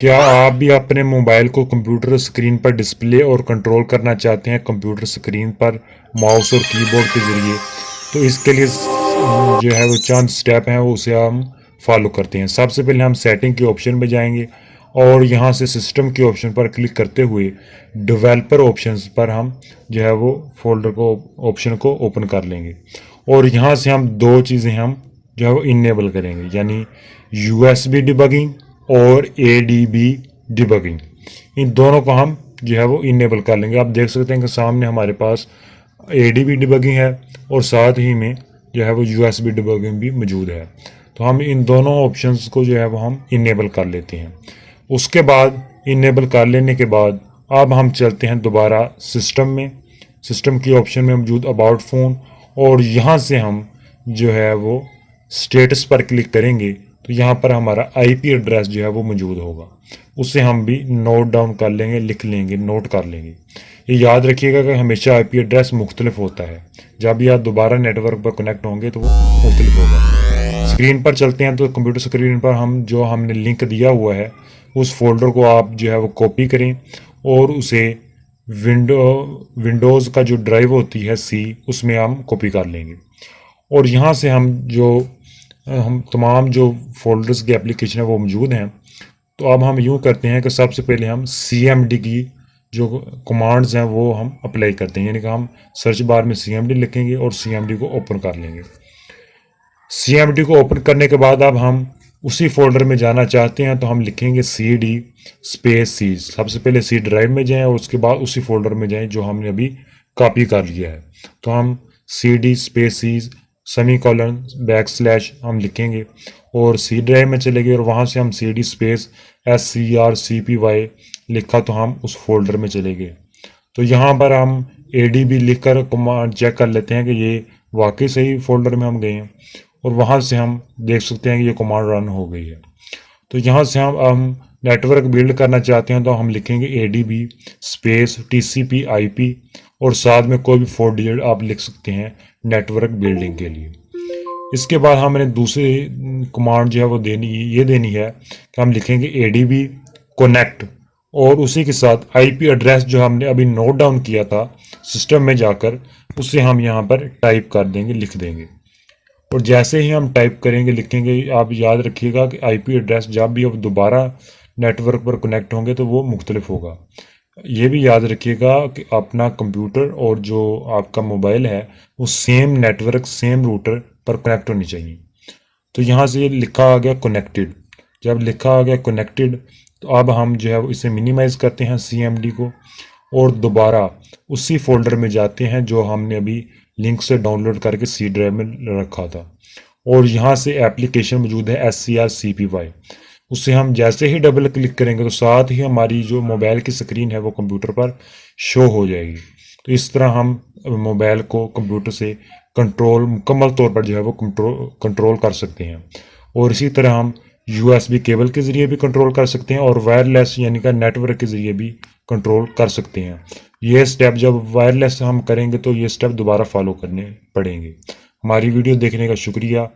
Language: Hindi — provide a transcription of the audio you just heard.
क्या आप भी अपने मोबाइल को कंप्यूटर स्क्रीन पर डिस्प्ले और कंट्रोल करना चाहते हैं कंप्यूटर स्क्रीन पर माउस और कीबोर्ड के ज़रिए? तो इसके लिए जो है वो चंद स्टेप हैं वो उसे हम फॉलो करते हैं। सबसे पहले हम सेटिंग के ऑप्शन में जाएंगे और यहाँ से सिस्टम के ऑप्शन पर क्लिक करते हुए डेवलपर ऑप्शंस पर हम जो है वो फोल्डर को ऑप्शन को ओपन कर लेंगे और यहाँ से हम दो चीज़ें हम जो है वो इनेबल करेंगे, यानी यूएसबी डिबगिंग और एडीबी डिबगिंग। इन दोनों को हम जो है वो इनेबल कर लेंगे। आप देख सकते हैं कि सामने हमारे पास एडीबी डिबगिंग है और साथ ही में जो है वो यूएसबी डिबगिंग भी मौजूद है। तो हम इन दोनों ऑप्शंस को जो है वो हम इनेबल कर लेते हैं। उसके बाद इनेबल कर लेने के बाद अब हम चलते हैं दोबारा सिस्टम में। सिस्टम की ऑप्शन में मौजूद अबाउट फ़ोन और यहाँ से हम जो है वो स्टेटस पर क्लिक करेंगे तो यहाँ पर हमारा आईपी एड्रेस जो है वो मौजूद होगा। उसे हम भी नोट डाउन कर लेंगे, लिख लेंगे, नोट कर लेंगे। ये याद रखिएगा कि हमेशा आईपी एड्रेस मुख्तलिफ होता है। जब भी आप दोबारा नेटवर्क पर कनेक्ट होंगे तो वो मुख्तलिफ होगा। स्क्रीन पर चलते हैं तो कंप्यूटर स्क्रीन पर हम जो हमने लिंक दिया हुआ है उस फोल्डर को आप जो है वो कॉपी करें और उसे विंडोज़ का जो ड्राइव होती है सी, उसमें हम कॉपी कर लेंगे। और यहाँ से हम तमाम जो फोल्डर्स की एप्लीकेशन है वो मौजूद हैं। तो अब हम यूँ करते हैं कि सबसे पहले हम CMD की जो कमांड्स हैं वो हम अप्लाई करते हैं, यानी कि हम सर्च बार में CMD लिखेंगे और CMD को ओपन कर लेंगे। CMD को ओपन करने के बाद अब हम उसी फोल्डर में जाना चाहते हैं तो हम लिखेंगे CD स्पेस C। सबसे पहले C ड्राइव में जाएं और उसके बाद उसी फोल्डर में जाएं जो हमने अभी कॉपी कर लिया है। तो हम CD स्पेस C // हम लिखेंगे और C ड्राइव में चले गए और वहाँ से हम CD स्पेस SCRCPY लिखा तो हम उस फोल्डर में चले गए। तो यहाँ पर हम ADB लिखकर कमांड चेक कर लेते हैं कि ये वाकई सही फोल्डर में हम गए हैं और वहाँ से हम देख सकते हैं कि ये कमांड रन हो गई है। तो यहाँ से हम नेटवर्क बिल्ड करना चाहते हैं तो हम लिखेंगे ADB स्पेस TCP/IP और साथ में कोई भी 4 डिजिट आप लिख सकते हैं नेटवर्क बिल्डिंग के लिए। इसके बाद हमने दूसरी कमांड जो है वो देनी है कि हम लिखेंगे ADB कनेक्ट और उसी के साथ आईपी एड्रेस जो हमने अभी नोट डाउन किया था सिस्टम में जाकर उसे हम यहाँ पर टाइप कर देंगे, लिख देंगे। और जैसे ही हम टाइप करेंगे, लिखेंगे, आप याद रखिएगा कि आईपी एड्रेस जब भी अब दोबारा नेटवर्क पर कनेक्ट होंगे तो वो मुख्तलिफ होगा। ये भी याद रखिएगा कि अपना कंप्यूटर और जो आपका मोबाइल है वो सेम नेटवर्क, सेम रूटर पर कनेक्ट होनी चाहिए। तो यहाँ से ये लिखा आ गया कनेक्टेड। जब लिखा आ गया कनेक्टेड तो अब हम जो है इसे मिनिमाइज़ करते हैं CMD को और दोबारा उसी फोल्डर में जाते हैं जो हमने अभी लिंक से डाउनलोड करके C ड्राइव में रखा था और यहाँ से एप्लीकेशन मौजूद है SCRCPY। उसे हम जैसे ही डबल क्लिक करेंगे तो साथ ही हमारी जो मोबाइल की स्क्रीन है वो कंप्यूटर पर शो हो जाएगी। तो इस तरह हम मोबाइल को कंप्यूटर से मुकम्मल तौर पर जो है वो कंट्रोल कर सकते हैं। और इसी तरह हम USB केबल के ज़रिए भी कंट्रोल कर सकते हैं और वायरलेस यानी कि नेटवर्क के ज़रिए भी कंट्रोल कर सकते हैं। ये स्टेप जब वायरलेस हम करेंगे तो ये स्टेप दोबारा फॉलो करने पड़ेंगे। हमारी वीडियो देखने का शुक्रिया।